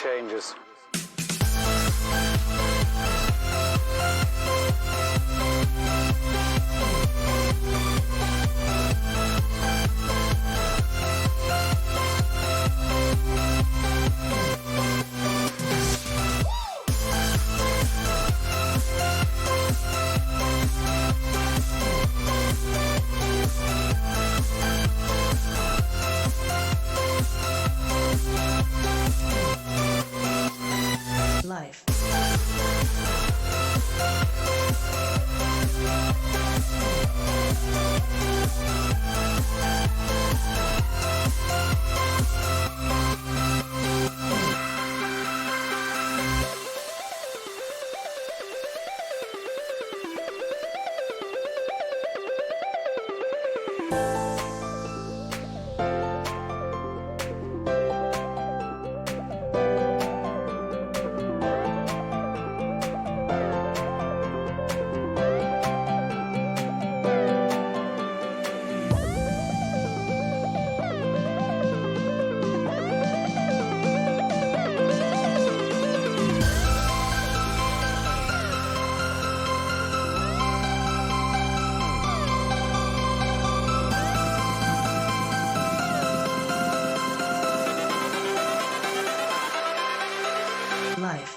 changes. Life. Life.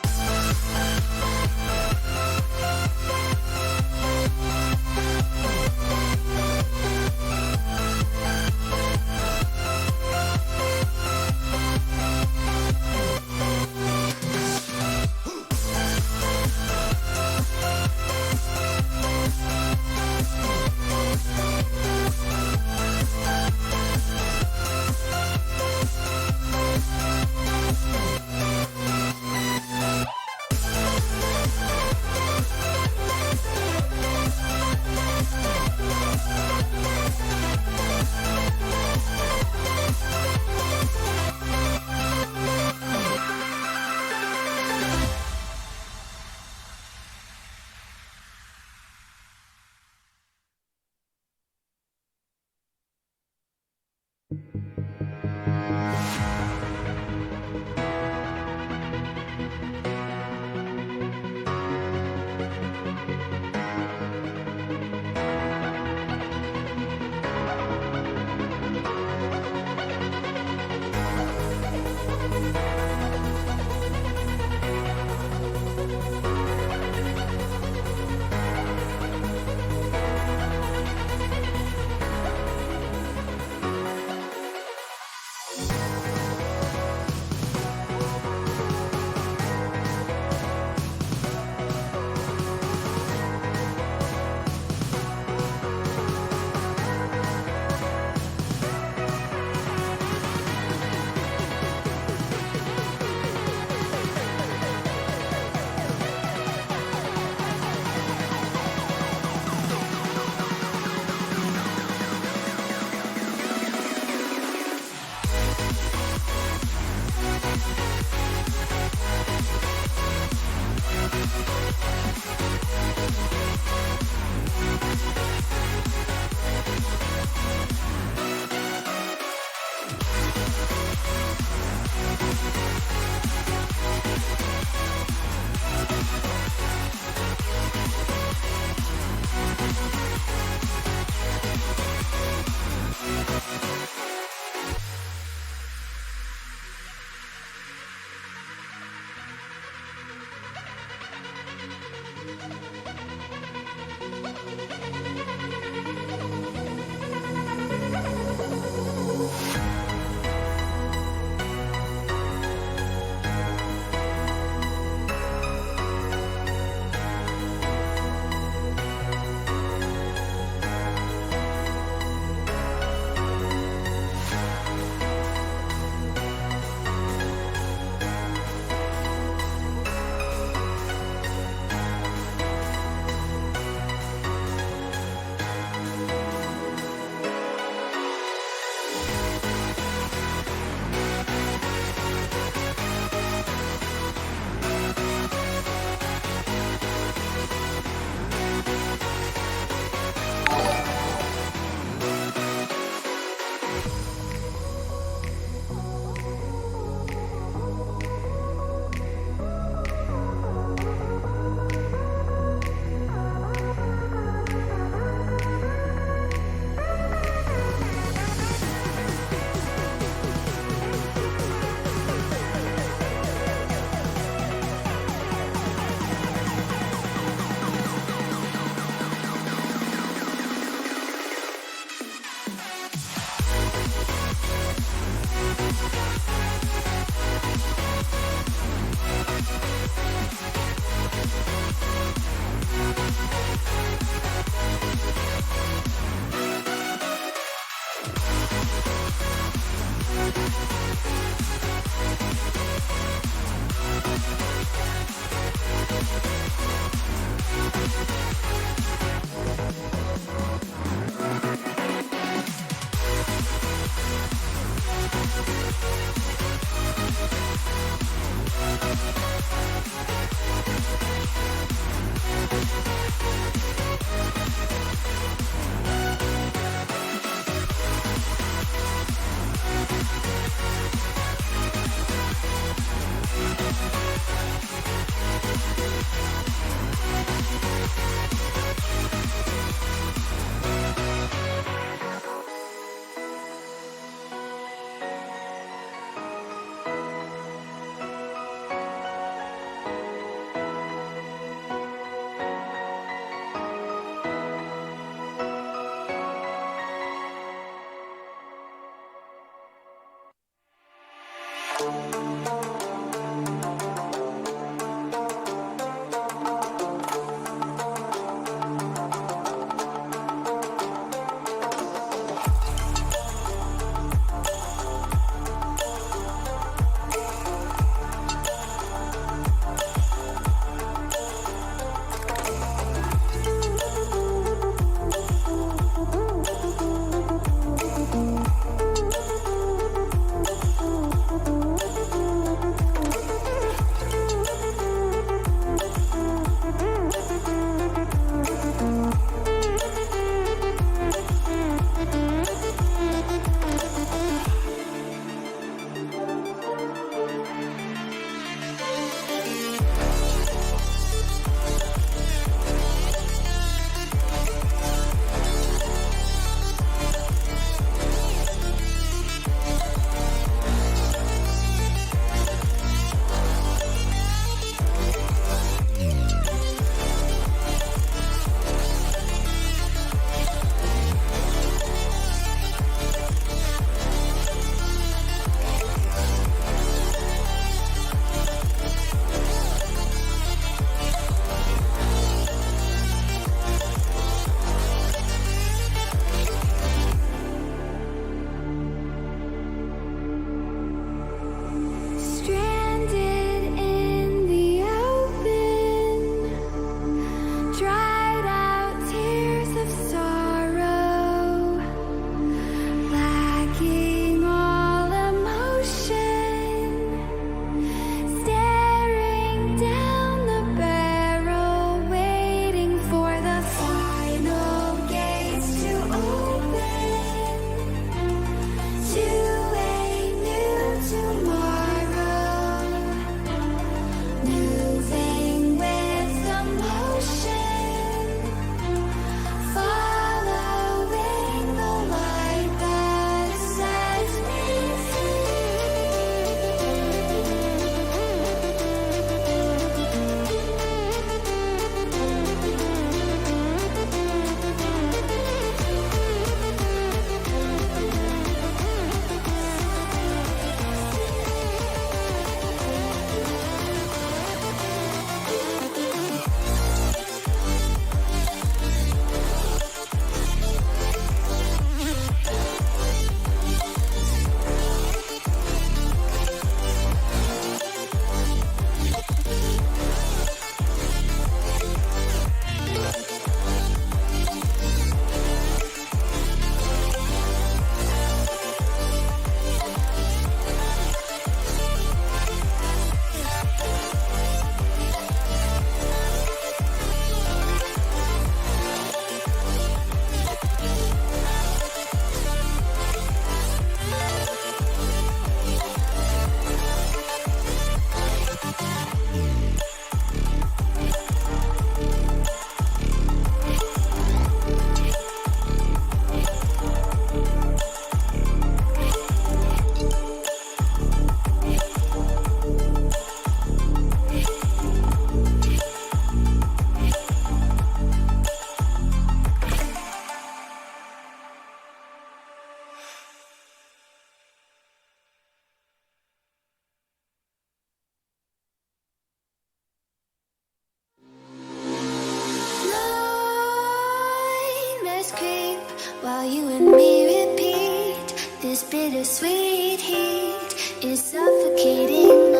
bittersweet heat is suffocating.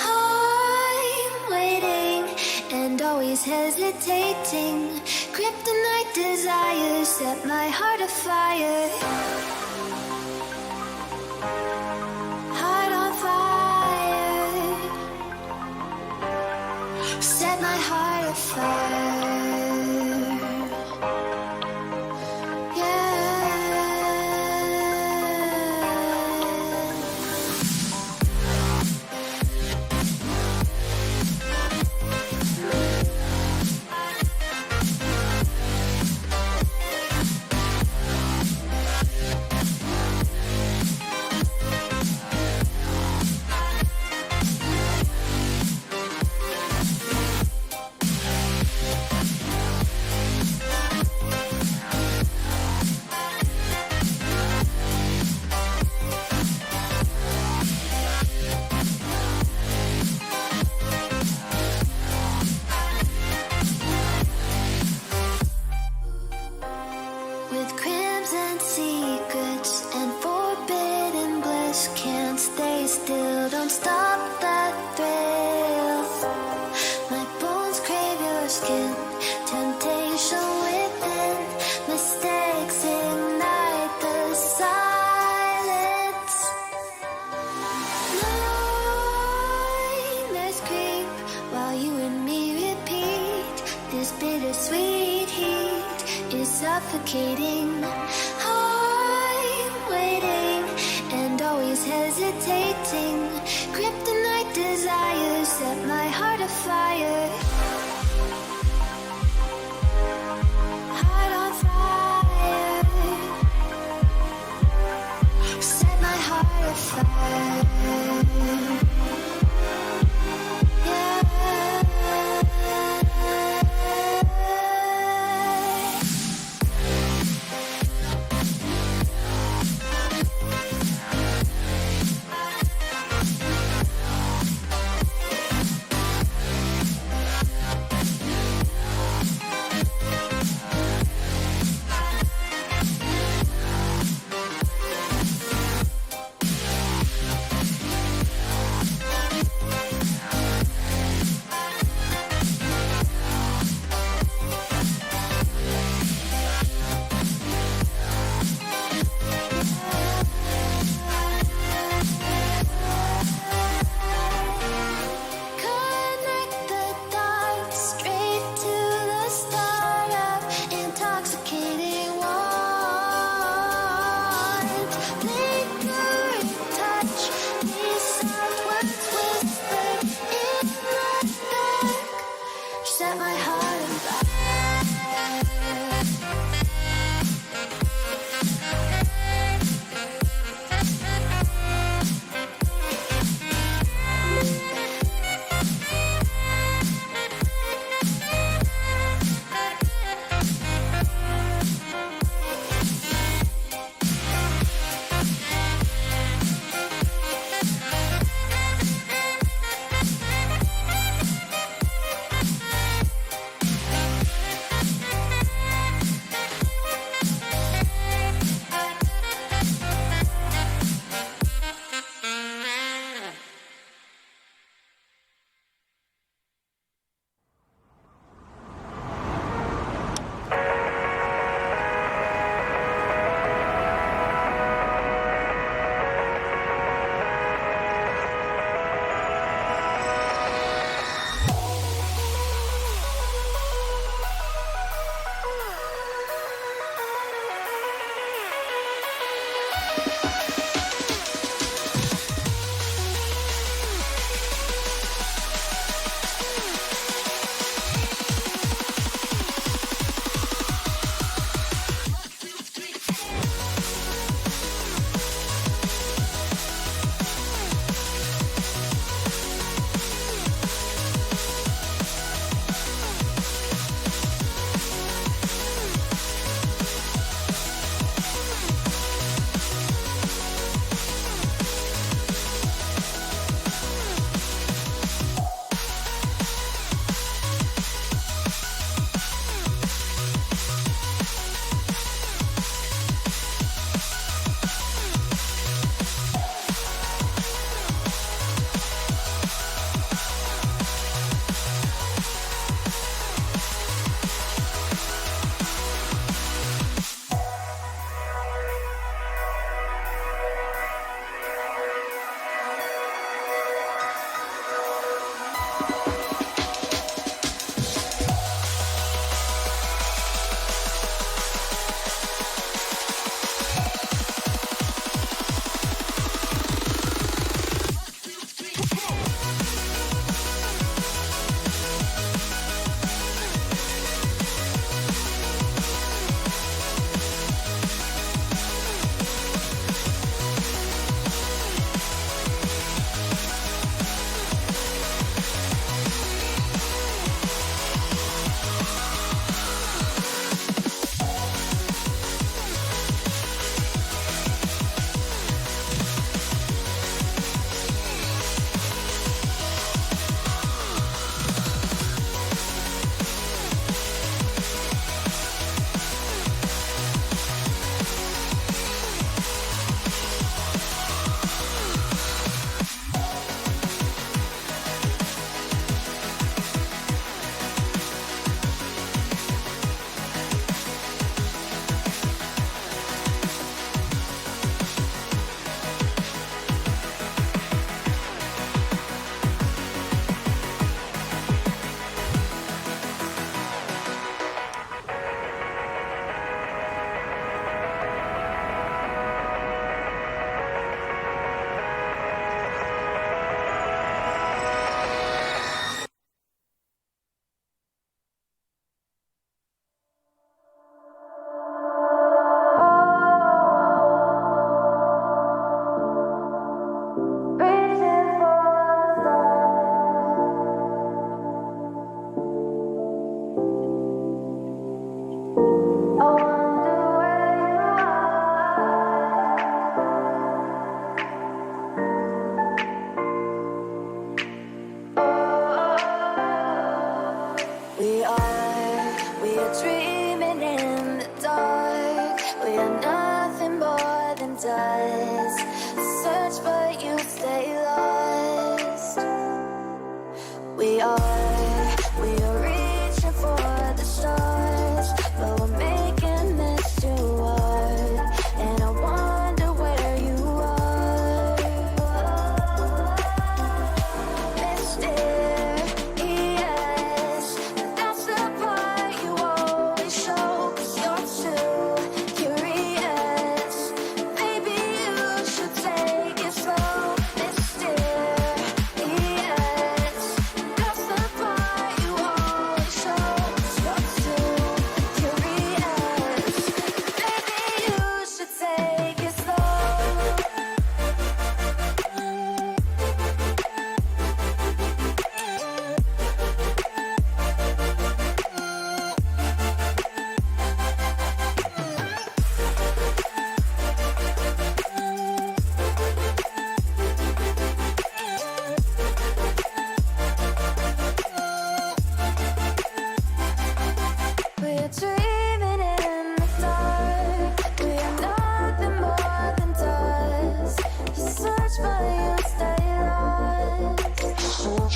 I'm waiting and always hesitating. Kryptonite desires set my heart afire. Heart on fire. Set my heart afire. With crimson secrets and forbidden bliss, can't stay still, don't stop that thrill. My bones crave your skin, temptation within, mistakes ignite the silence. Nightmares creep while you and me repeat. This bittersweet heat is suffocating. I'm waiting and always hesitating. Kryptonite desires set my heart afire. Heart on fire. Set my heart afire.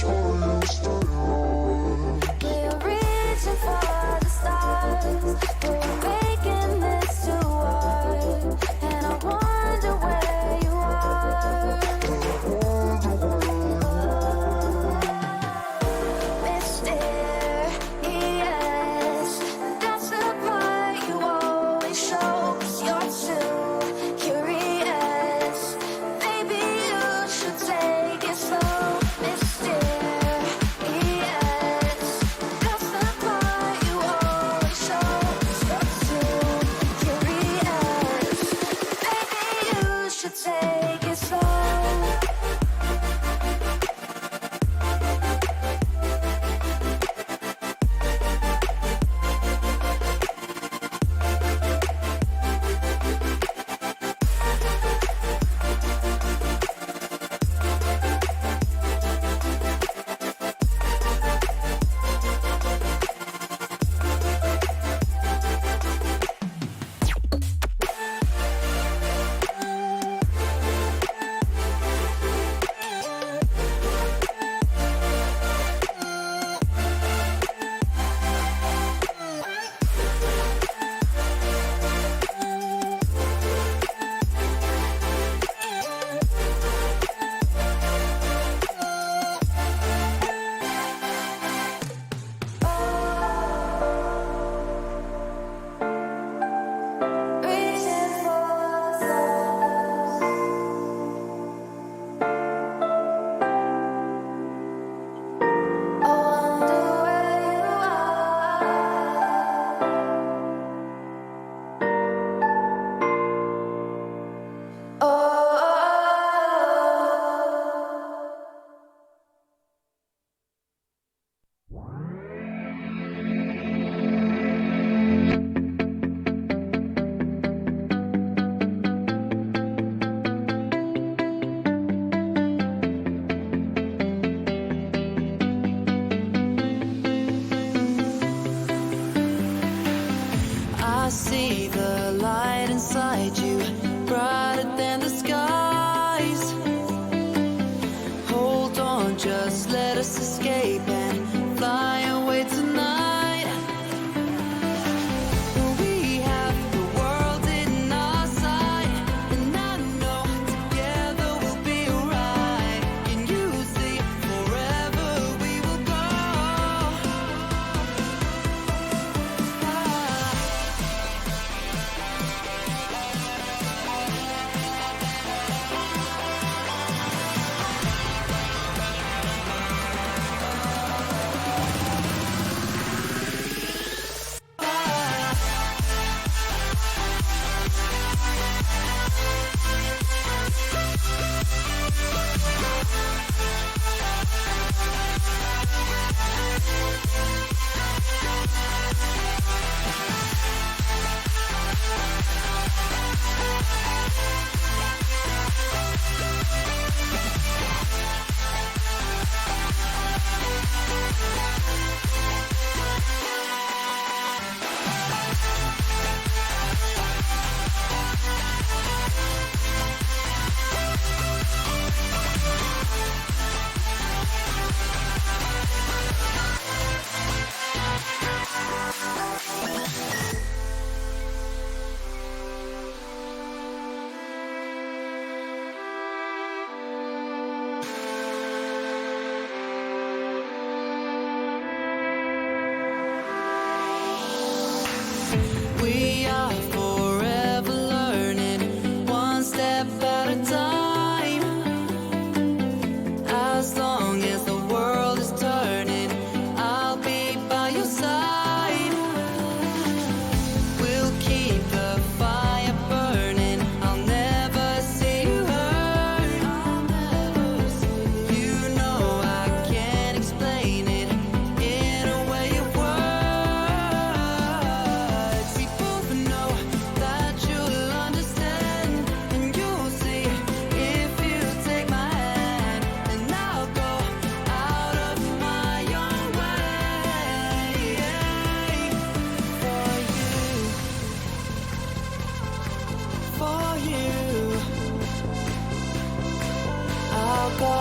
We're reaching for the stars. We're making this too hard, and I wonder where you are. Mysterious, that's the part you always show. 'Cause you're too curious. Maybe you should take it slow. Mysterious, that's the part you always show. 'Cause you're too curious. Maybe you should take it slow. Reaching for the stars. I wonder where you are. Oh. I see the light inside you, brighter than the skies. Hold on, just let us escape and fly away tonight. We have the world in our sight, and I know together we'll be alright. Can you see forever we will go? We are forever learning, one step at a time. As long as the world is turning, I'll be by your side. We'll keep the fire burning, I'll never see you hurt. You know I can't explain it in a way of words. We both know that you'll understand, and you'll see if you take my hand, and I'll go out of my own way for you. I'll go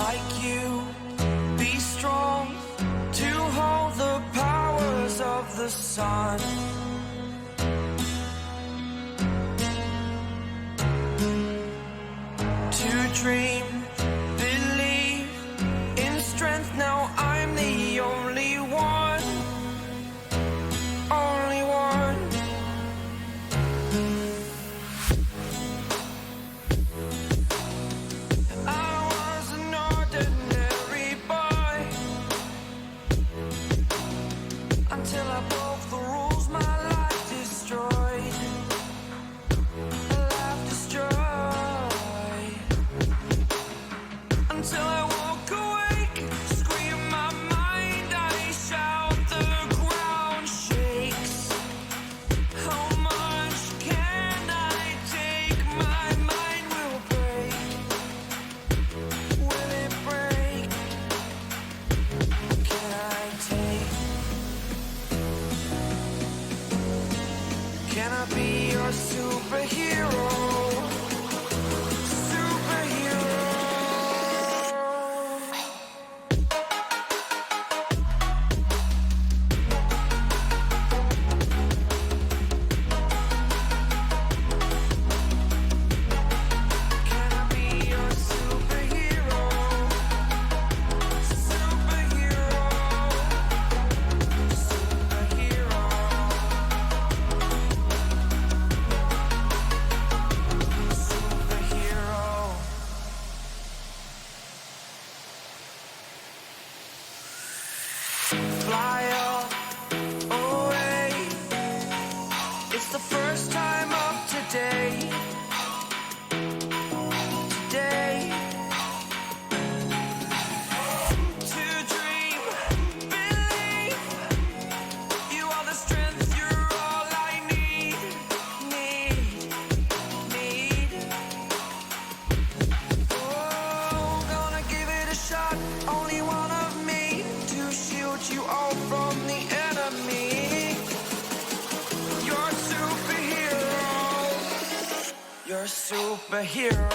like you. Be strong to hold the powers of the sun. To dream, believe in strength. Now I'm the only one, only one. I was an ordinary boy until I broke the rules. My life destroyed, life destroyed. Until I walk awake, scream my mind, I shout, the ground shakes. How much can I take? My mind will break. Will it break? Can I take? Can I be your superhero? Superhero. Can I be your superhero? Superhero. Superhero. Superhero. Fly away. It's the first time of today. Today. To dream, believe. You are the strength, you're all I need. Need. Oh, gonna give it a shot. Only one of me to shield you all from the enemy. You're a superhero. You're a superhero.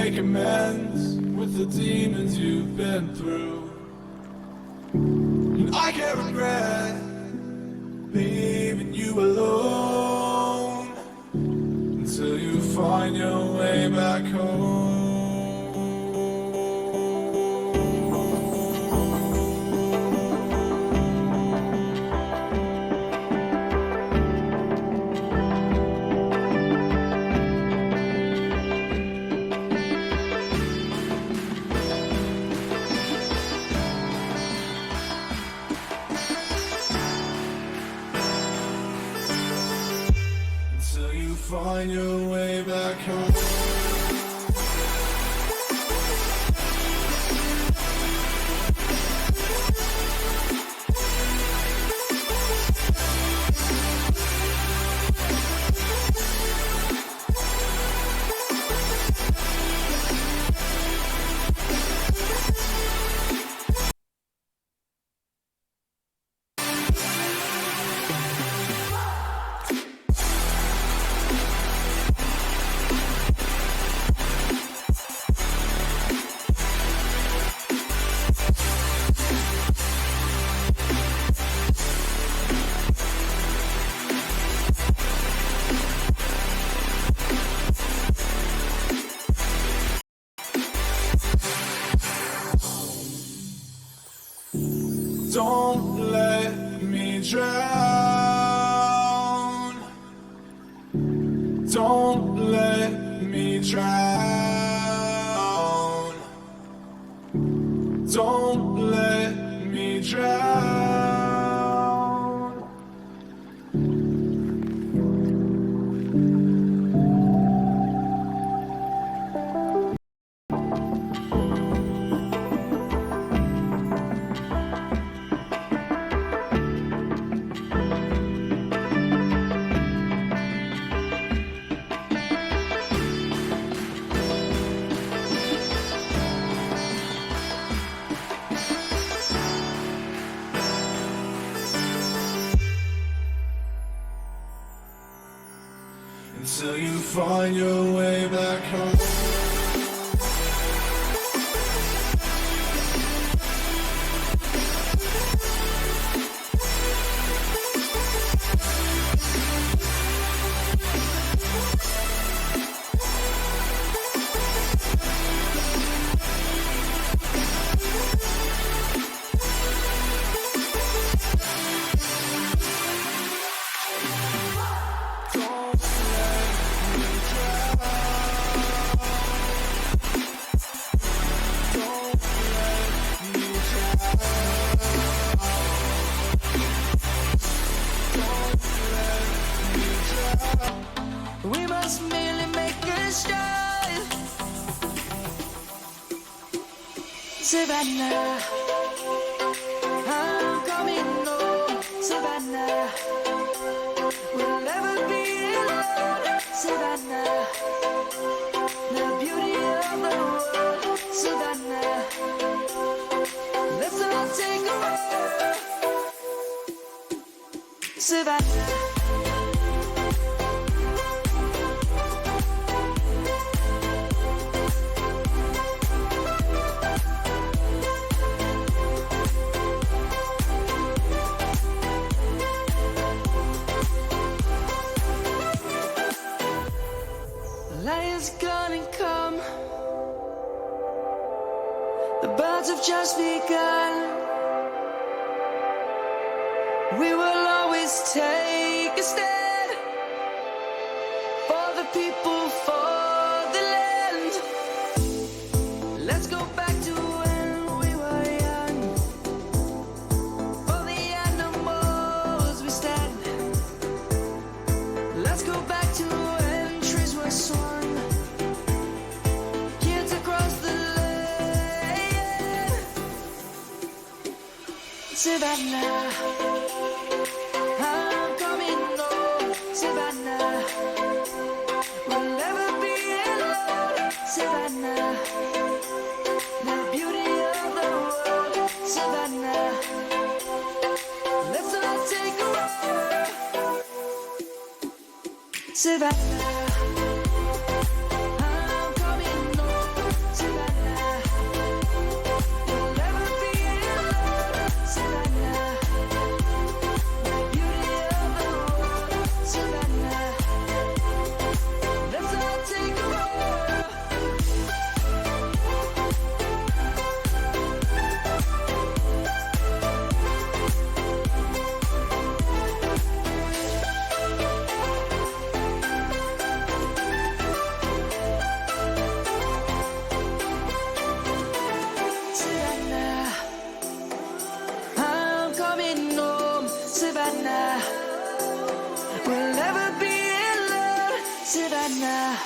make amends with the demons you've been through. And I can't regret leaving you alone until you find your way back home. Until you find your way back home. Don't let me drown. Don't let me drown. Don't let me drown. Until you find your way back home. We must merely make a start. Savannah, I'm coming home. Savannah, we'll never be alone. Savannah, the beauty of the world. Savannah, let's all take a walk. Savannah. Lion's gonna come. The birds have just begun. We will always take a stand for the people, for the land. Let's go back to when we were young. For the animals we stand. Let's go back to when trees were swung. Savannah, I'm coming home. Savannah, we'll never be alone. Savannah, the beauty of the world. Savannah, let's all take a walk. Savannah, I'm coming home. Savannah. We'll never be alone, Savannah.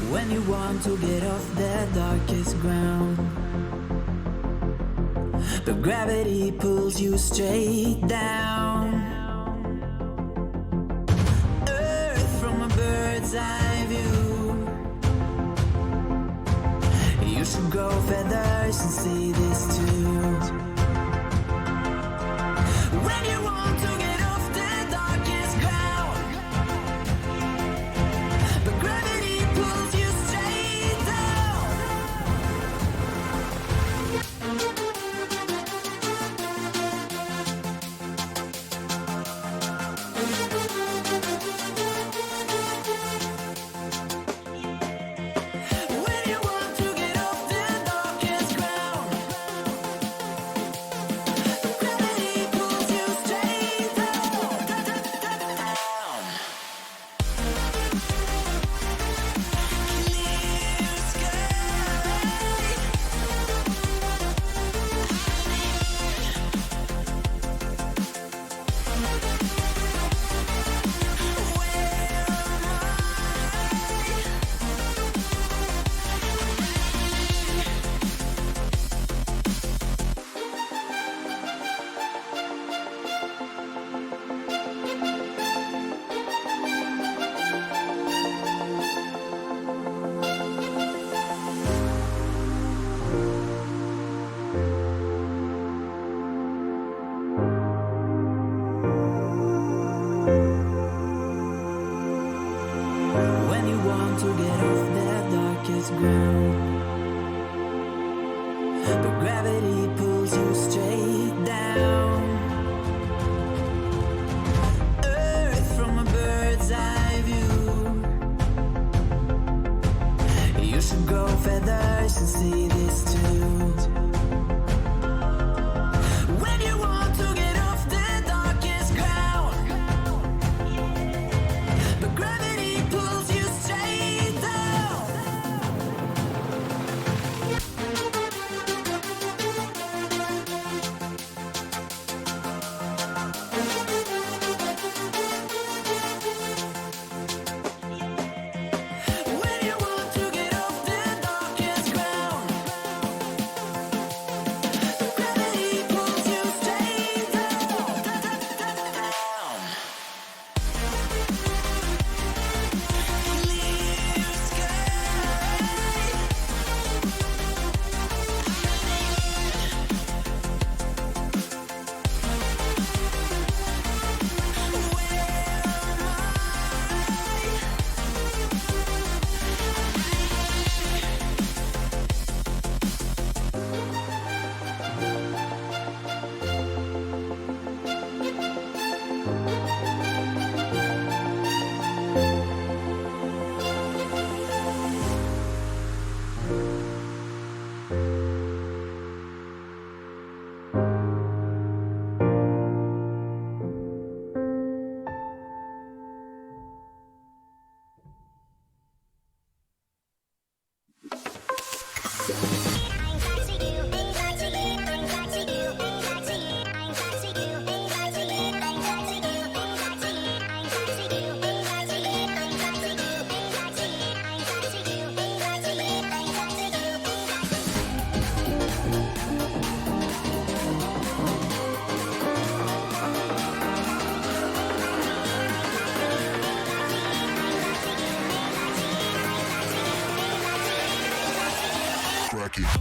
When you want to get off the darkest ground, but gravity pulls you straight down. Earth from a bird's eye view. You should grow feathers and see this too. When you want to get off the darkest ground, but gravity pulls you straight down. When you want to get off the darkest ground, but gravity pulls you straight down. Clear When you want to get off the darkest ground, but gravity pulls you straight down. Earth from a bird's eye view. You should grow feathers and see this too. When you want to get off the darkest ground, but gravity pulls you straight down. When you want to get off the darkest ground, but gravity pulls you straight down. Clear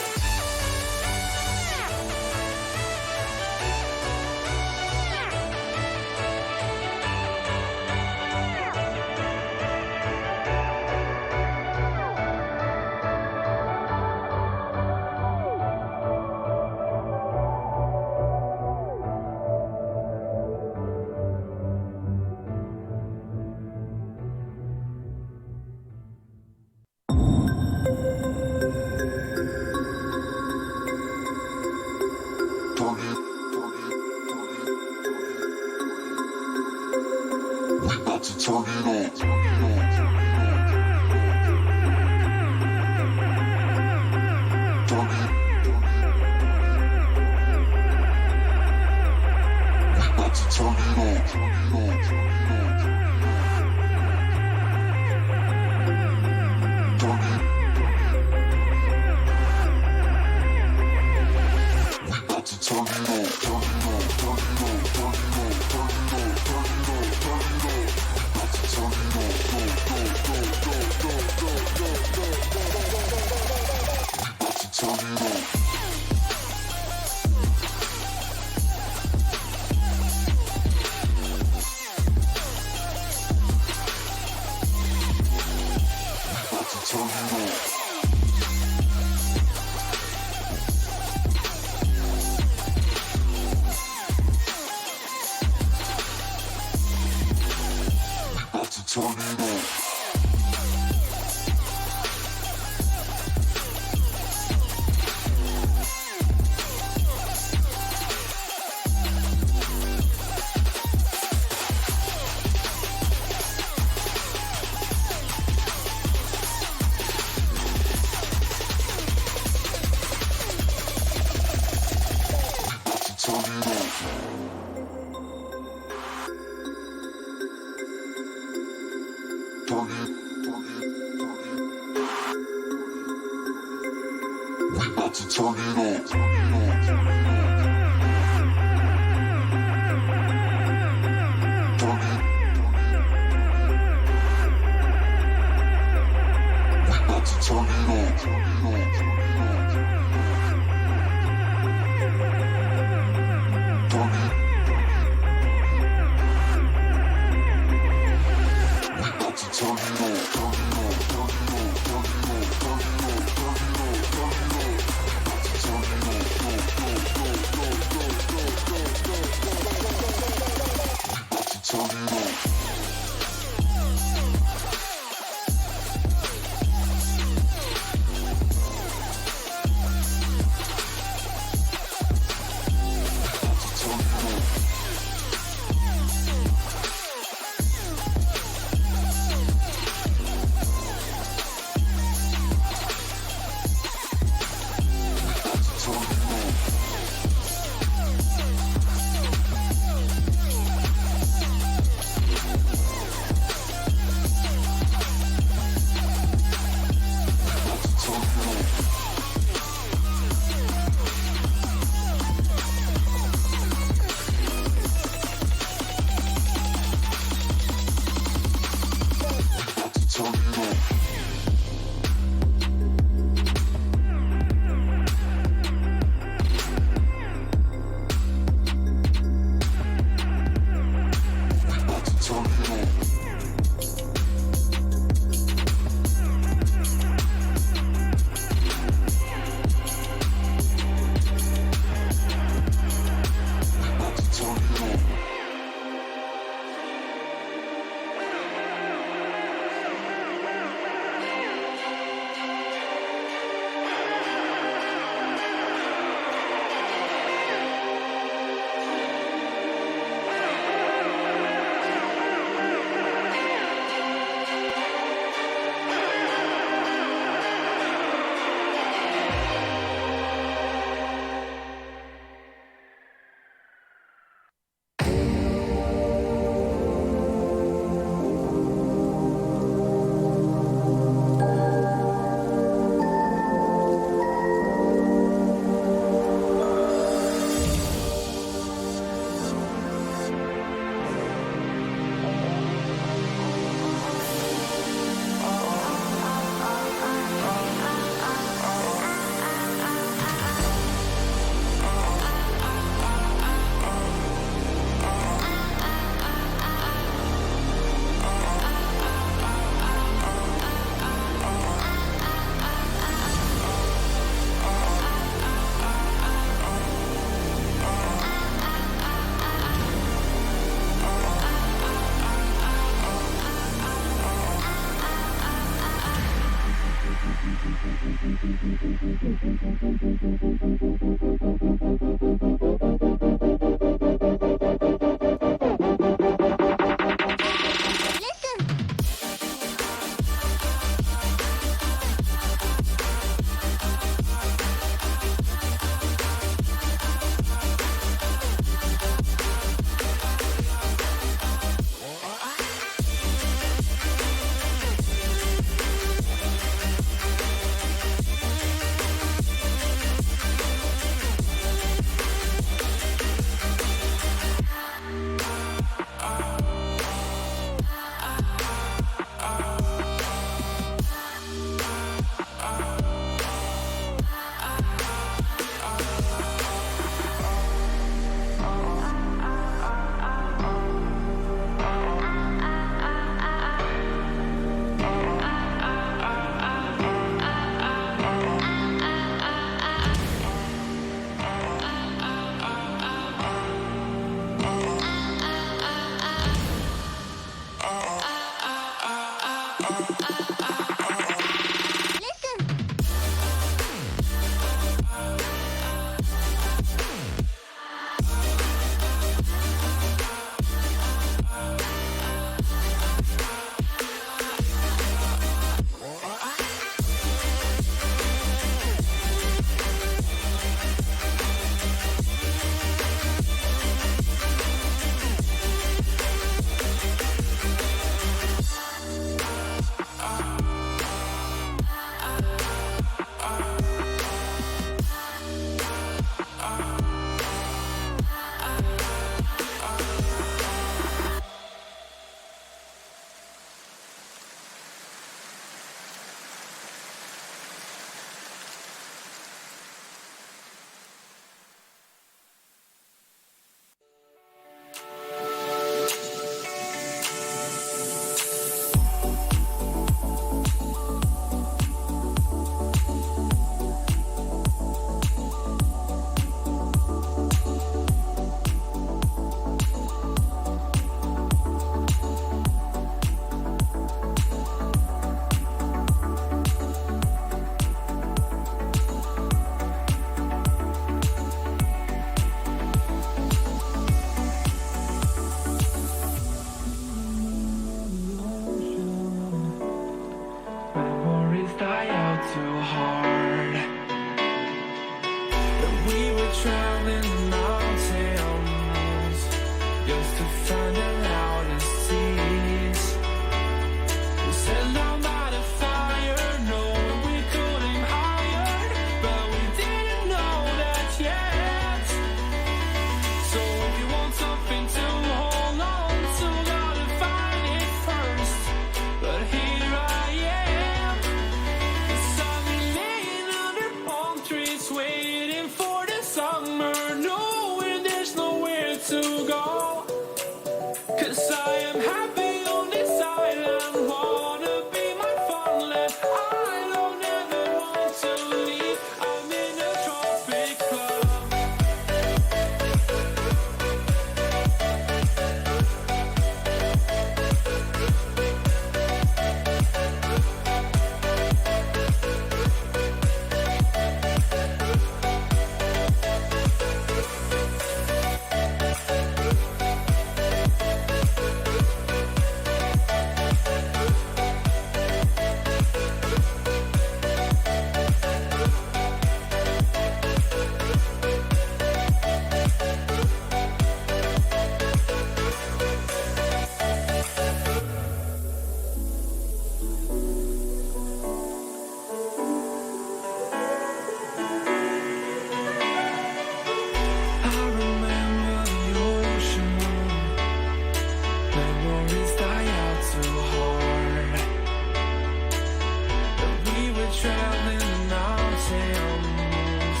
traveling the mountains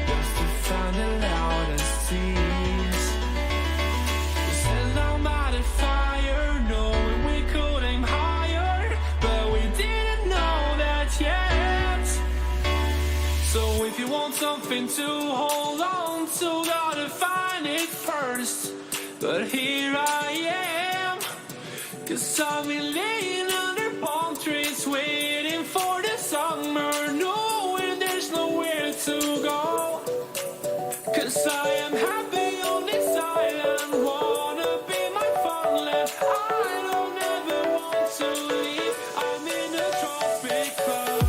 just to find the loudest seas. We set our mind at fire, knowing we could aim higher, but we didn't know that yet. So if you want something to hold on to, gotta find it first. But here I am, 'cause I've been laying under palm trees, waiting for the summer, knowing there's nowhere to go. 'Cause I am happy on this island, wanna be my farmland. I don't ever want to leave, I'm in a tropic club.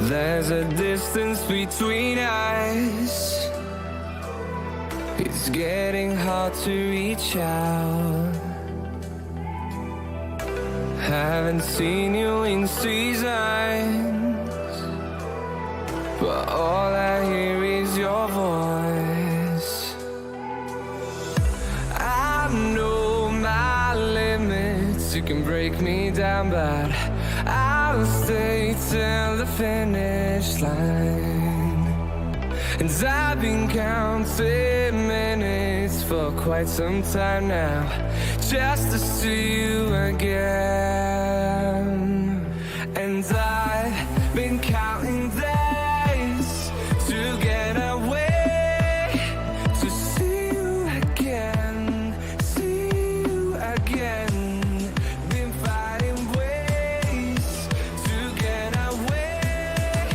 There's a distance between us. It's getting hard to reach out. Haven't seen you in seasons, but all I hear is your voice. I know my limits, you can break me down, but I'll stay till the finish line. And I've been counting minutes for quite some time now, just to see you again. And I've been counting days to get away, to see you again, see you again. Been fighting ways to get away,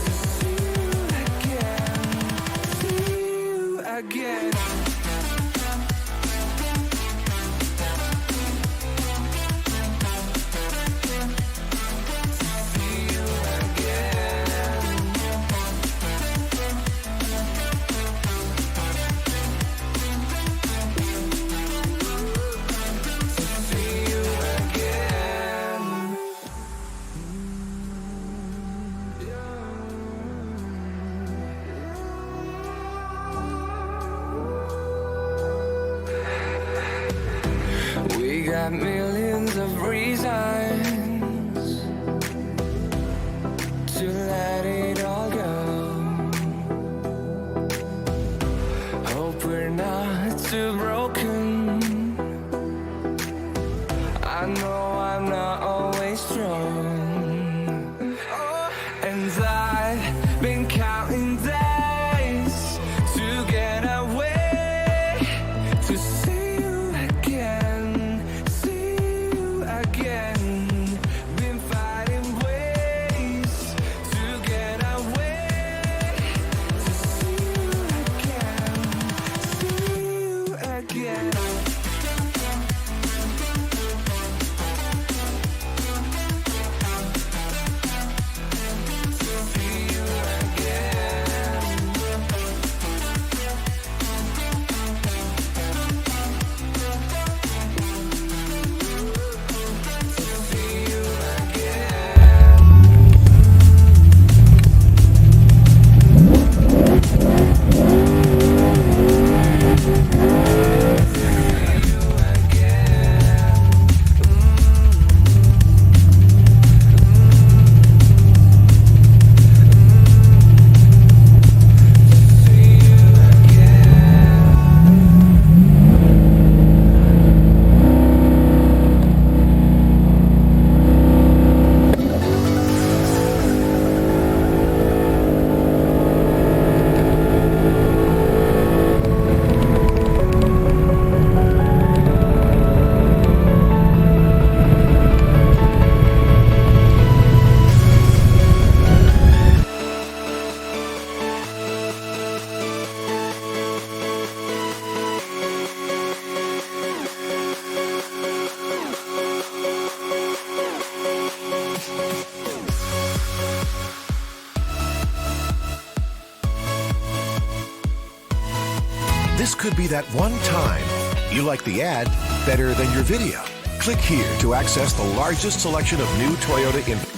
to see you again, see you again. We got millions of reasons to let it all go. Hope we're not too broken. I know I'm not always strong. And I've been counting days to get away, to see you again, see you again. Been fighting ways to get away, to see you again, see you again. This could be that one time you like the ad better than your video. Click here to access the largest selection of new Toyota inventory.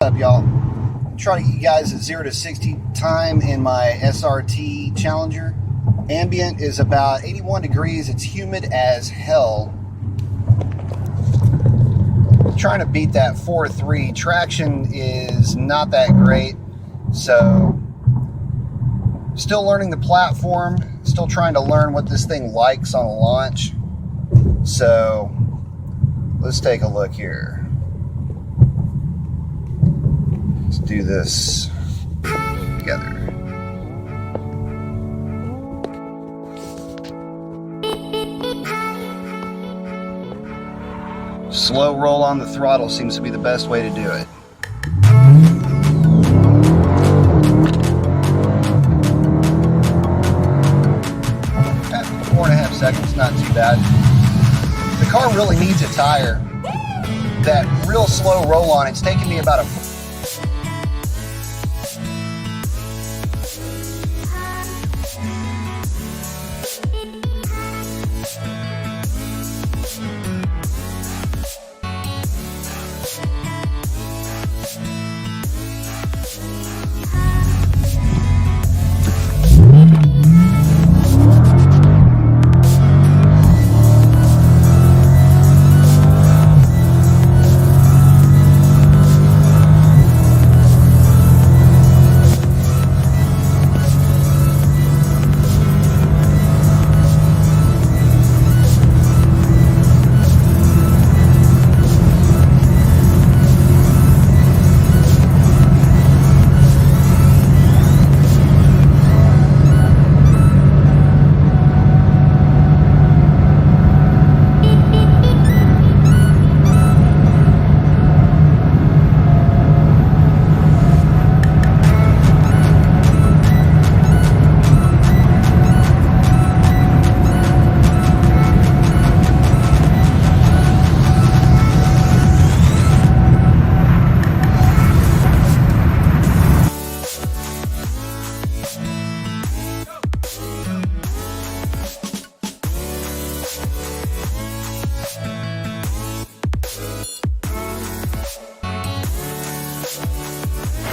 up, y'all? Try to get you guys a 0 to 60 time in my SRT Challenger. Ambient is about 81 degrees. It's humid as hell. Trying to beat that 4.3. Traction is not that great. So, still learning the platform. Still trying to learn what this thing likes on a launch. So, let's take a look here. Let's do this together. Slow roll on the throttle seems to be the best way to do it. At 4.5 seconds, not too bad. The car really needs a tire. That real slow roll on, it's taking me about a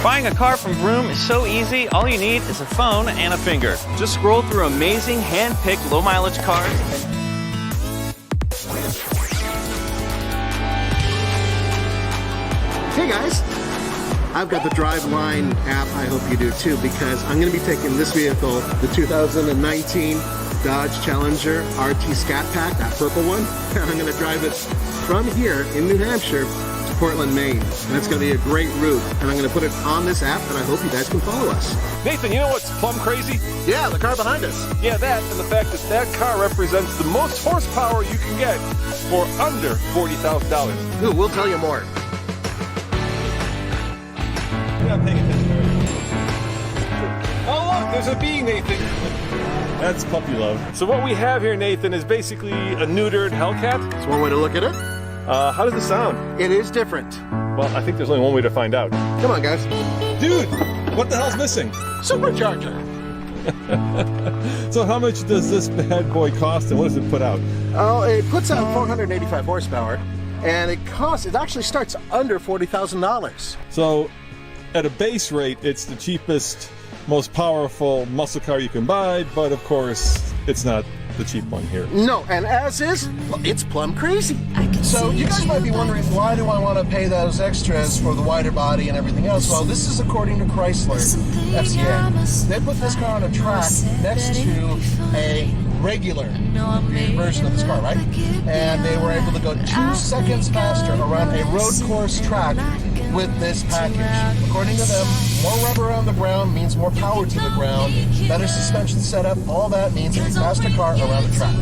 Buying a car from Vroom is so easy, all you need is a phone and a finger. Just scroll through amazing hand-picked low-mileage cars. Hey guys, I've got the Driveline app, I hope you do too, because I'm going to be taking this vehicle, the 2019 Dodge Challenger RT Scat Pack, that purple one, and I'm going to drive it from here in New Hampshire to Portland, Maine. And it's going to be a great route, and I'm going to put it on this app, and I hope you guys can follow us. Nathan, you know what's plumb crazy? Yeah, the car behind us. Yeah, that, and the fact that that car represents the most horsepower you can get for under $40,000. Ooh, we'll tell you more. You're not paying attention to it. Oh, look, there's a bee, Nathan. That's puppy love. So what we have here, Nathan, is basically a neutered Hellcat. That's one way to look at it. How does it sound? It is different. Well, I think there's only one way to find out. Come on, guys. Dude, what the hell's missing? Supercharger. So how much does this bad boy cost, and what does it put out? Oh, it puts out 485 horsepower, and it actually starts under $40,000. So at a base rate, it's the cheapest, most powerful muscle car you can buy, but of course, it's not the cheap one here. No, and as is, it's plumb crazy. So you guys might be wondering, why do I want to pay those extras for the wider body and everything else? Well, this is according to Chrysler FCA. They put this car on a track next to a regular version of this car, right? And they were able to go 2 seconds faster around a road course track with this package. According to them, more rubber on the ground means more power to the ground, better suspension setup, all that means a faster car around the track.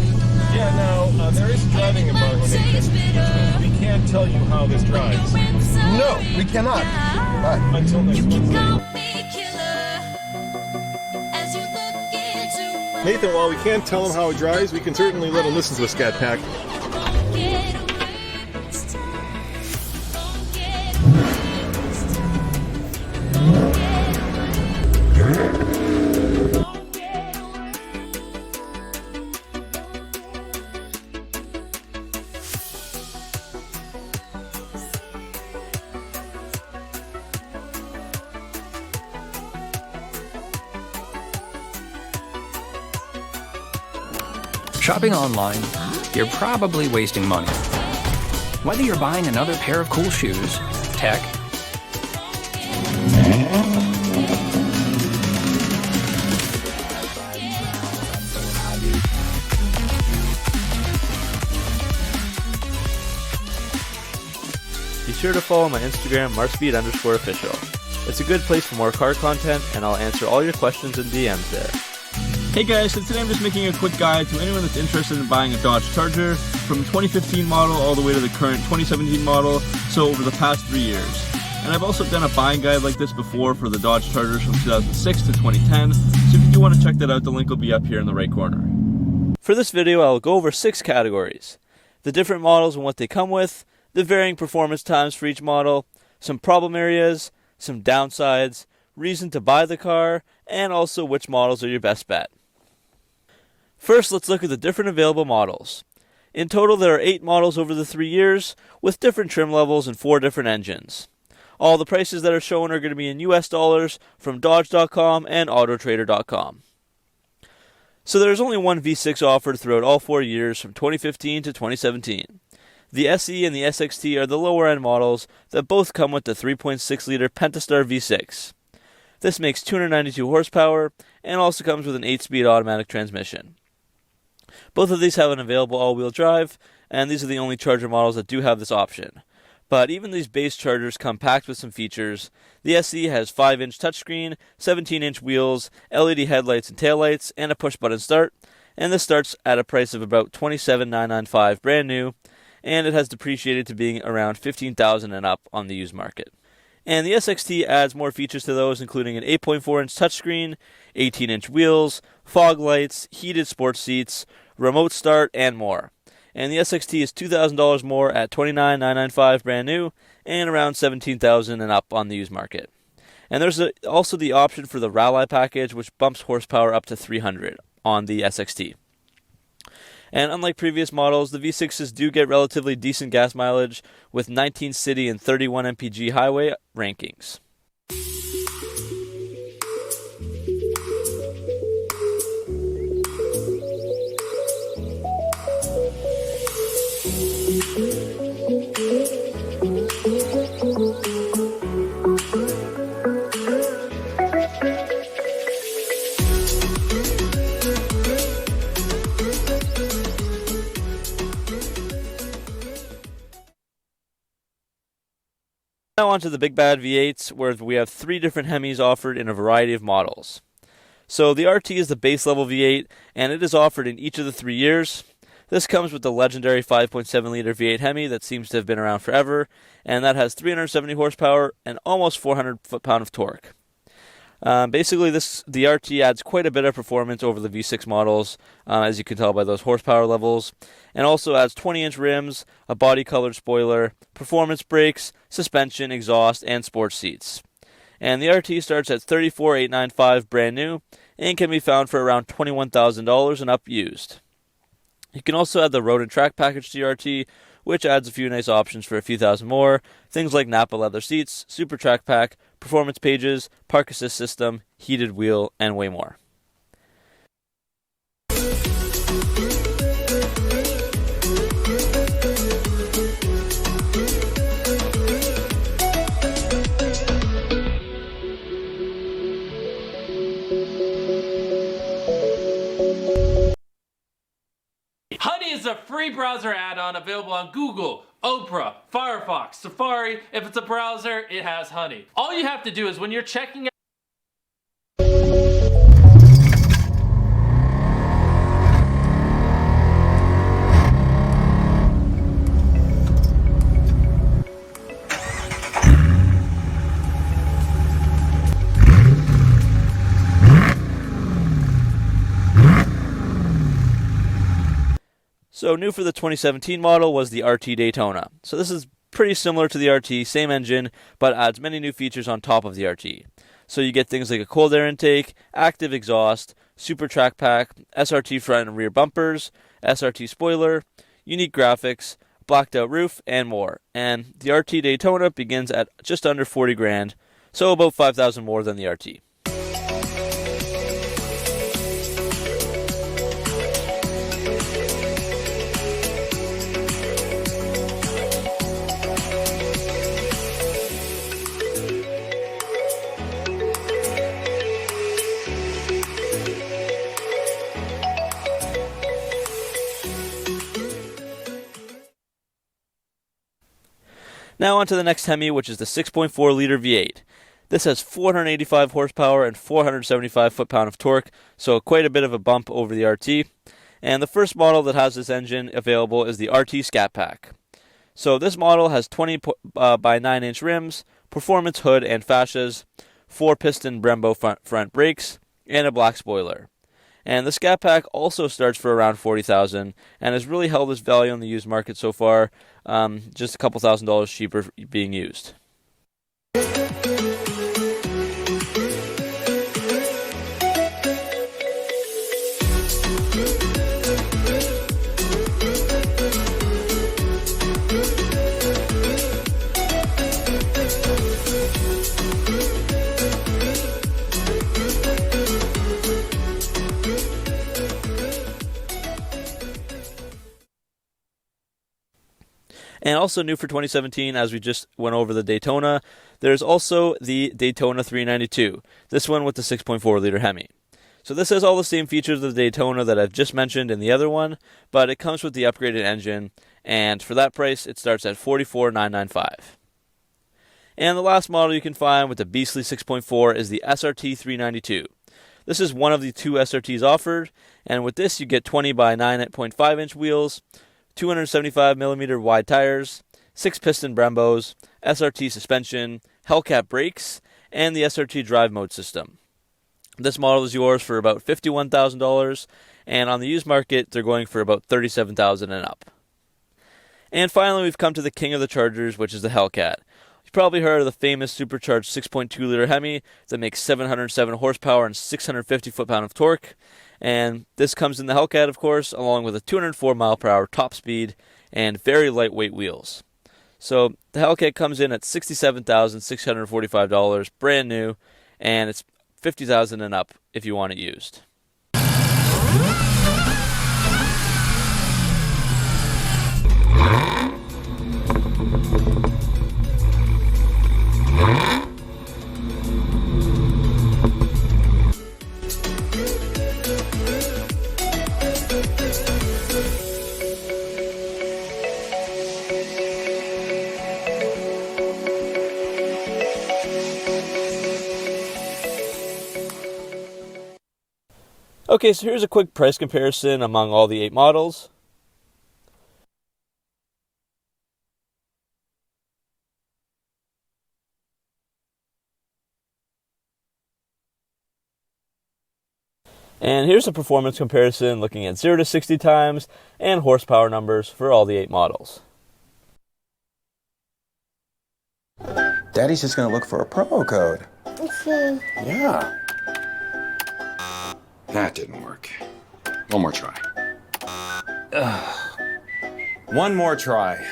Yeah, now, there is a driving embargo, Nathan, which means we can't tell you how this drives. No, we cannot. Right. Until next month. Nathan, while we can't tell him how it drives, we can certainly let him listen to the Scat Pack. Shopping online, you're probably wasting money. Whether you're buying another pair of cool shoes, tech, be sure to follow my Instagram, marspeed_official. It's a good place for more car content, and I'll answer all your questions and DMs there. Hey guys, so today I'm just making a quick guide to anyone that's interested in buying a Dodge Charger from the 2015 model all the way to the current 2017 model, so over the past 3 years. And I've also done a buying guide like this before for the Dodge Chargers from 2006 to 2010, so if you do want to check that out, the link will be up here in the right corner. For this video, I'll go over 6 categories: the different models and what they come with, the varying performance times for each model, some problem areas, some downsides, reason to buy the car, and also which models are your best bet. First, let's look at the different available models. In total, there are 8 models over the 3 years, with different trim levels and 4 different engines. All the prices that are shown are going to be in US dollars from Dodge.com and Autotrader.com. So there is only one V6 offered throughout all 4 years from 2015 to 2017. The SE and the SXT are the lower end models that both come with the 3.6 liter Pentastar V6. This makes 292 horsepower and also comes with an 8-speed automatic transmission. Both of these have an available all-wheel drive, and these are the only Charger models that do have this option. But even these base Chargers come packed with some features. The SE has 5-inch touchscreen, 17-inch wheels, LED headlights and taillights, and a push-button start, and this starts at a price of about $27,995 brand new, and it has depreciated to being around $15,000 and up on the used market. And the SXT adds more features to those, including an 8.4-inch touchscreen, 18-inch wheels, fog lights, heated sports seats, remote start, and more. And the SXT is $2,000 more at $29,995 brand new, and around $17,000 and up on the used market. And there's also the option for the Rally package, which bumps horsepower up to 300 on the SXT. And unlike previous models, the V6s do get relatively decent gas mileage with 19 city and 31 mpg highway rankings. Now on to the Big Bad V8s, where we have 3 different Hemis offered in a variety of models. So the RT is the base level V8, and it is offered in each of the 3 years. This comes with the legendary 5.7 liter V8 Hemi that seems to have been around forever, and that has 370 horsepower and almost 400 foot-pound of torque. Basically, the RT adds quite a bit of performance over the V6 models, as you can tell by those horsepower levels, and also adds 20-inch rims, a body-colored spoiler, performance brakes, suspension, exhaust, and sports seats. And the RT starts at $34,895 brand new, and can be found for around $21,000 and up used. You can also add the Road and Track package to your RT, which adds a few nice options for a few thousand more, things like Napa leather seats, Super Track Pack, performance pages, park assist system, heated wheel, and way more. Honey is a free browser add-on available on Google, Opera, Firefox, Safari. If it's a browser, it has Honey. All you have to do is when you're checking out So new for the 2017 model was the RT Daytona. So this is pretty similar to the RT, same engine, but adds many new features on top of the RT. So you get things like a cold air intake, active exhaust, Super Track Pack, SRT front and rear bumpers, SRT spoiler, unique graphics, blacked out roof, and more. And the RT Daytona begins at just under 40 grand, so about 5,000 more than the RT. Now on to the next Hemi, which is the 6.4 liter V8. This has 485 horsepower and 475 foot-pound of torque, so quite a bit of a bump over the RT. And the first model that has this engine available is the RT Scat Pack. So this model has 20 by 9-inch rims, performance hood and fascias, 4-piston Brembo front brakes, and a black spoiler. And the Scat Pack also starts for around $40,000 and has really held its value on the used market so far, just a couple $1,000s cheaper being used. And also new for 2017, as we just went over the Daytona, there's also the Daytona 392, this one with the 6.4 liter Hemi. So this has all the same features of the Daytona that I've just mentioned in the other one, but it comes with the upgraded engine, and for that price it starts at $44,995. And the last model you can find with the beastly 6.4 is the SRT 392. This is one of the two SRTs offered, and with this you get 20 by 9.5 inch wheels, 275mm wide tires, 6-piston Brembos, SRT suspension, Hellcat brakes, and the SRT drive mode system. This model is yours for about $51,000, and on the used market they're going for about $37,000 and up. And finally we've come to the king of the Chargers, which is the Hellcat. You've probably heard of the famous supercharged 6.2 liter Hemi that makes 707 horsepower and 650 foot-pound of torque. And this comes in the Hellcat, of course, along with a 204 mile per hour top speed and very lightweight wheels. So the Hellcat comes in at $67,645, brand new, and it's $50,000 and up if you want it used. Okay, so here's a quick price comparison among all the 8 models. And here's a performance comparison looking at 0 to 60 times and horsepower numbers for all the 8 models. Daddy's just gonna look for a promo code. Yeah. That didn't work. One more try. One more try.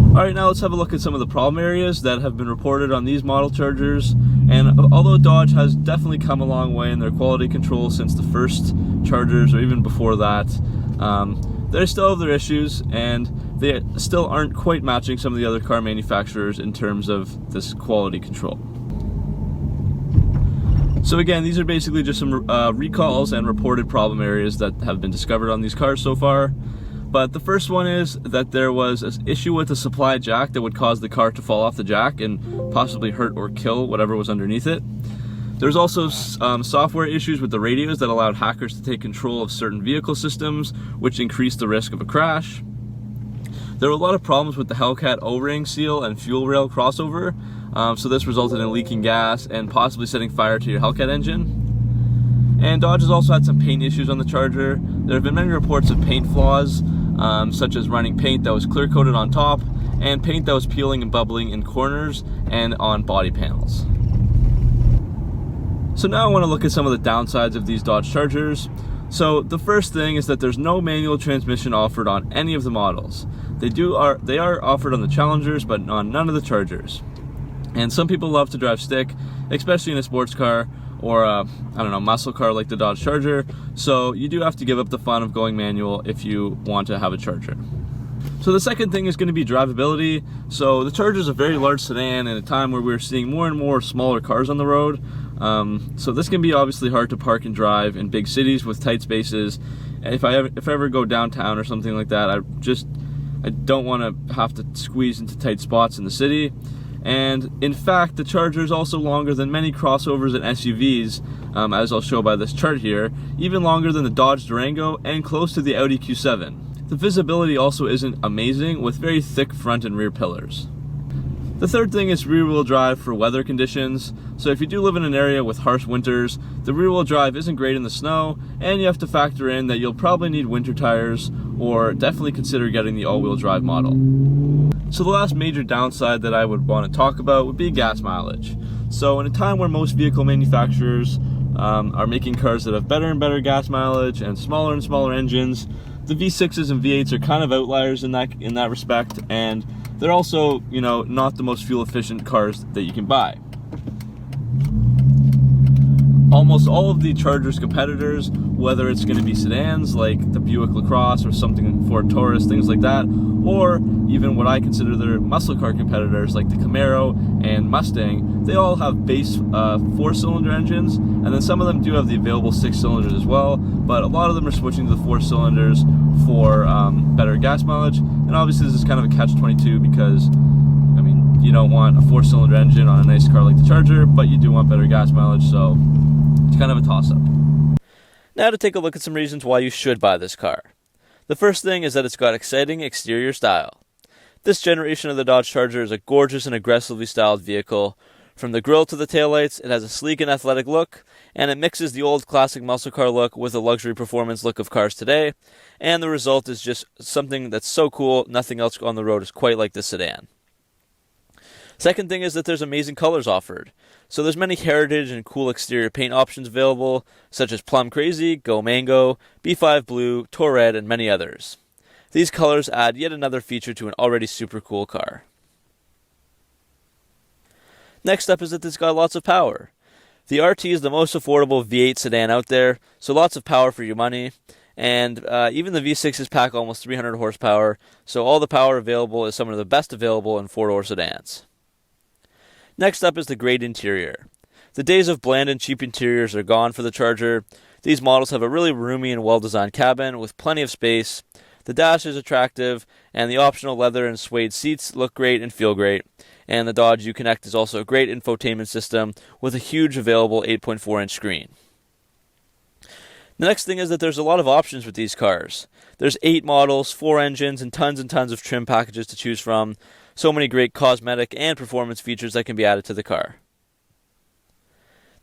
Alright, now let's have a look at some of the problem areas that have been reported on these model Chargers. And although Dodge has definitely come a long way in their quality control since the first Chargers, or even before that, they still have their issues, and they still aren't quite matching some of the other car manufacturers in terms of this quality control. So again, these are basically just some recalls and reported problem areas that have been discovered on these cars so far. But the first one is that there was an issue with the supply jack that would cause the car to fall off the jack and possibly hurt or kill whatever was underneath it. There's also software issues with the radios that allowed hackers to take control of certain vehicle systems, which increased the risk of a crash. There were a lot of problems with the Hellcat O-ring seal and fuel rail crossover, so this resulted in leaking gas and possibly setting fire to your Hellcat engine. And Dodge has also had some paint issues on the Charger. There have been many reports of paint flaws, such as running paint that was clear coated on top and paint that was peeling and bubbling in corners and on body panels. So now I want to look at some of the downsides of these Dodge Chargers. So the first thing is that there's no manual transmission offered on any of the models. They are offered on the Challengers, but on none of the Chargers. And some people love to drive stick, especially in a sports car or a, muscle car like the Dodge Charger. So you do have to give up the fun of going manual if you want to have a Charger. So the second thing is going to be drivability. So the Charger is a very large sedan in a time where we're seeing more and more smaller cars on the road. So this can be obviously hard to park and drive in big cities with tight spaces. If I ever go downtown or something like that, I don't want to have to squeeze into tight spots in the city. And in fact, the Charger is also longer than many crossovers and SUVs, as I'll show by this chart here, even longer than the Dodge Durango and close to the Audi Q7. The visibility also isn't amazing, with very thick front and rear pillars. The third thing is rear-wheel drive for weather conditions. So if you do live in an area with harsh winters, the rear-wheel drive isn't great in the snow, and you have to factor in that you'll probably need winter tires, or definitely consider getting the all-wheel drive model. So the last major downside that I would want to talk about would be gas mileage. So in a time where most vehicle manufacturers are making cars that have better and better gas mileage and smaller engines, the V6s and V8s are kind of outliers in that respect, and they're also, not the most fuel efficient cars that you can buy. Almost all of the Charger's competitors, whether it's going to be sedans like the Buick LaCrosse or something Ford Taurus, things like that, or even what I consider their muscle car competitors like the Camaro and Mustang, they all have base 4-cylinder engines, and then some of them do have the available 6 cylinders as well, but a lot of them are switching to the 4 cylinders for better gas mileage. And obviously this is kind of a catch-22 because, you don't want a 4-cylinder engine on a nice car like the Charger, but you do want better gas mileage, so it's kind of a toss-up. Now to take a look at some reasons why you should buy this car. The first thing is that it's got exciting exterior style. This generation of the Dodge Charger is a gorgeous and aggressively styled vehicle. From the grille to the taillights, it has a sleek and athletic look, and it mixes the old classic muscle car look with the luxury performance look of cars today, and the result is just something that's so cool, nothing else on the road is quite like this sedan. Second thing is that there's amazing colors offered. So there's many heritage and cool exterior paint options available, such as Plum Crazy, Go Mango, B5 Blue, Tour Red, and many others. These colors add yet another feature to an already super cool car. Next up is that it's got lots of power. The RT is the most affordable V8 sedan out there, so lots of power for your money. And even the V6s pack almost 300 horsepower, so all the power available is some of the best available in 4-door sedans. Next up is the great interior. The days of bland and cheap interiors are gone for the Charger. These models have a really roomy and well-designed cabin with plenty of space. The dash is attractive, and the optional leather and suede seats look great and feel great. And the Dodge Uconnect is also a great infotainment system with a huge available 8.4-inch screen. The next thing is that there's a lot of options with these cars. There's 8 models, 4 engines, and tons of trim packages to choose from. So many great cosmetic and performance features that can be added to the car.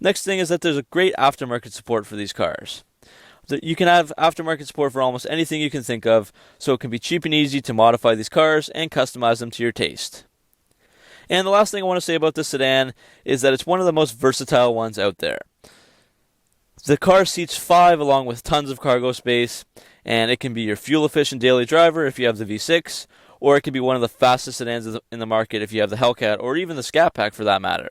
Next thing is that there's a great aftermarket support for these cars. You can have aftermarket support for almost anything you can think of, so it can be cheap and easy to modify these cars and customize them to your taste. And the last thing I want to say about this sedan is that it's one of the most versatile ones out there. The car seats 5 along with tons of cargo space, and it can be your fuel-efficient daily driver if you have the V6, or it can be one of the fastest sedans in the market if you have the Hellcat, or even the Scat Pack for that matter.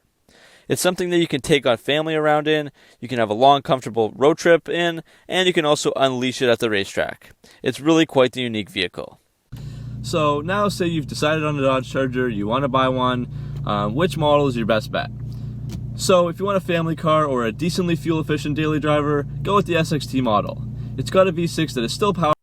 It's something that you can take on family around in, you can have a long, comfortable road trip in, and you can also unleash it at the racetrack. It's really quite the unique vehicle. So now say you've decided on a Dodge Charger, you want to buy one, which model is your best bet? So if you want a family car or a decently fuel-efficient daily driver, go with the SXT model. It's got a V6 that is still powerful.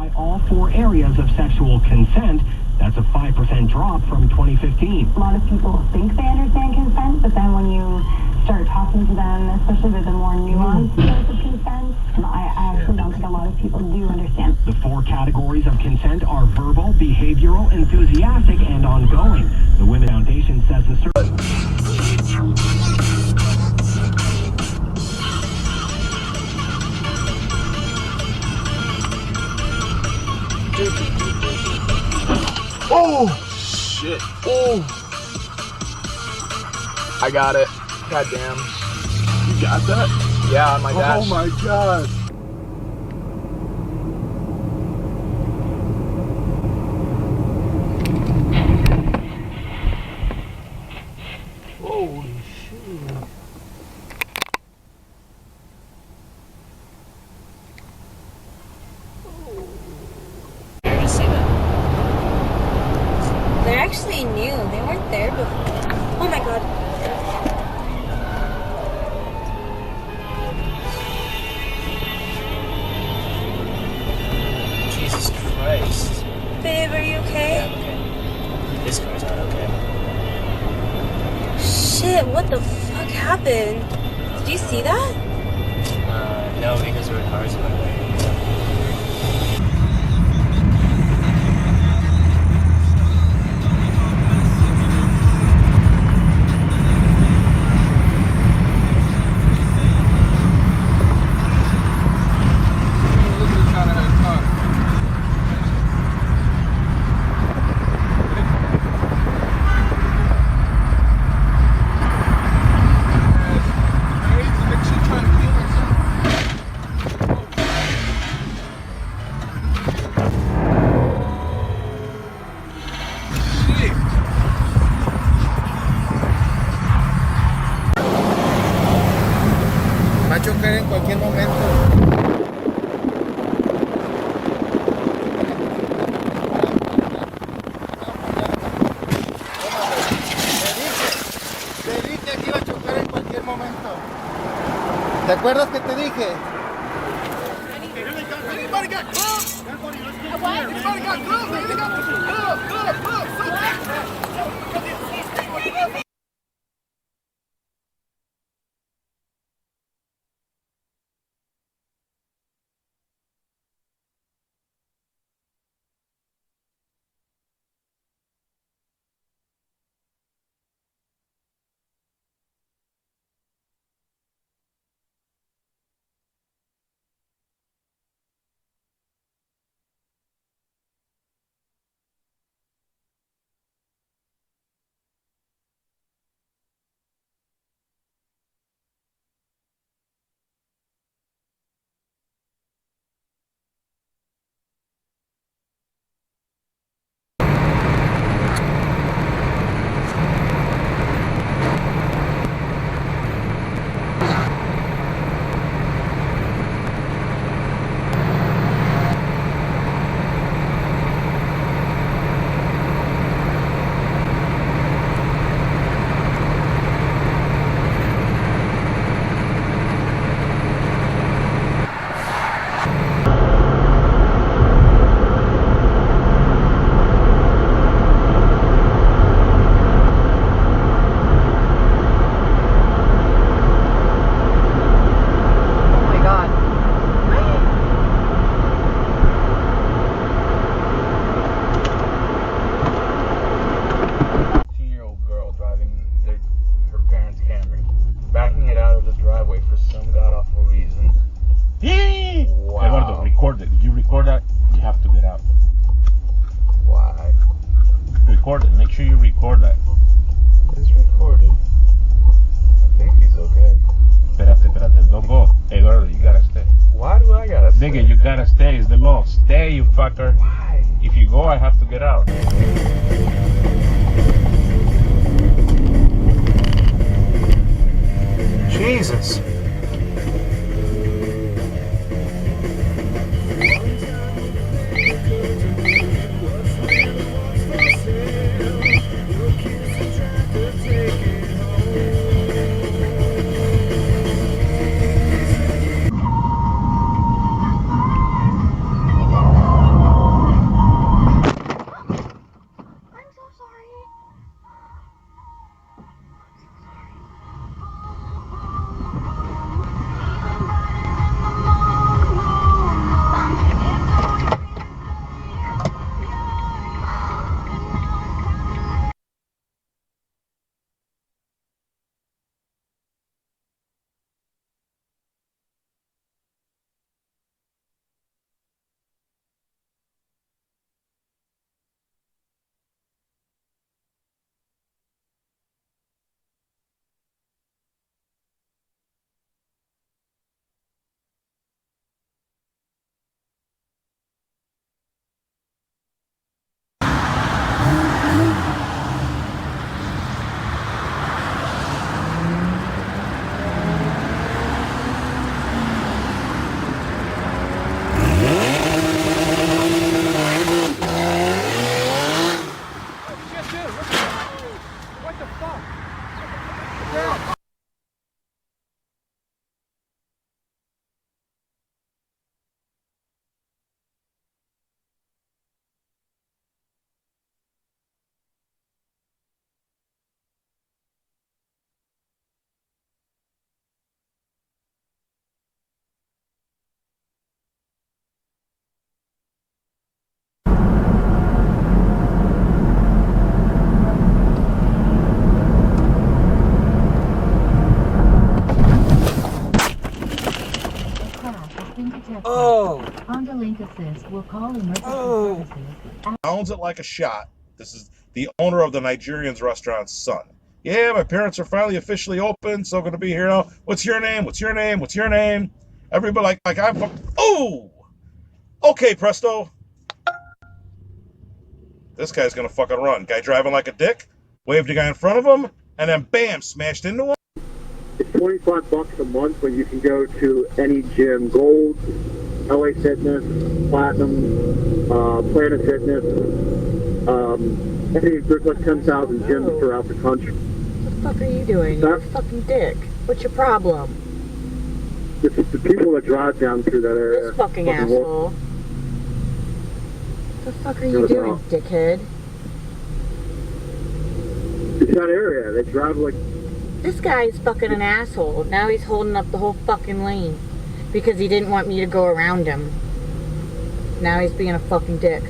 by all 4 areas of sexual consent. That's a 5% drop from 2015. A lot of people think they understand consent, but then when you start talking to them, especially with the more nuanced ways of consent, I actually don't think a lot of people do understand. The 4 categories of consent are verbal, behavioral, enthusiastic, and ongoing. The Women Foundation says the Oh, shit. Oh. I got it. God damn. You got that? Yeah, on my dash. Oh my god. Holy shit. They're actually new. They weren't there before. Oh my god. Jesus Christ. Babe, are you okay? Yeah, I'm okay. This car's not okay. Shit, what the fuck happened? Did you see that? No, because there were cars in my way. Va a chocar en cualquier momento. Te dije que iba a chocar en cualquier momento. ¿Te acuerdas que te dije? Anybody got clubs? Anybody got clubs? Record it. If you record that, you have to get out. Why? Record it. Make sure you record that. It's recorded. I think he's okay. Espérate. Don't go. Hey, Eduardo, you gotta stay. Why do I gotta stay? Nigga, you gotta stay. It's the law. Stay, you fucker. Why? If you go, I have to get out. Jesus. What the fuck? Yeah. Oh. Honda Link Assist will call emergency services. Sounds it like a shot. This is the owner of the Nigerian's restaurant's son. Yeah, my parents are finally officially open, so I'm gonna be here now. What's your name? What's your name? What's your name? Everybody like I'm from. Oh, okay, presto. This guy's gonna fucking run. Guy driving like a dick, waved a guy in front of him, and then bam, smashed into him. It's $25 a month, but you can go to any gym, Gold, LA Fitness, Platinum, Planet Fitness. There's like 10,000 gyms throughout the country. What the fuck are you doing? You're a fucking dick. What's your problem? It's the people that drive down through that area. This fucking asshole. What the fuck are you doing, dickhead? It's that area. They drive like... This guy's fucking an asshole. Now he's holding up the whole fucking lane because he didn't want me to go around him. Now he's being a fucking dick.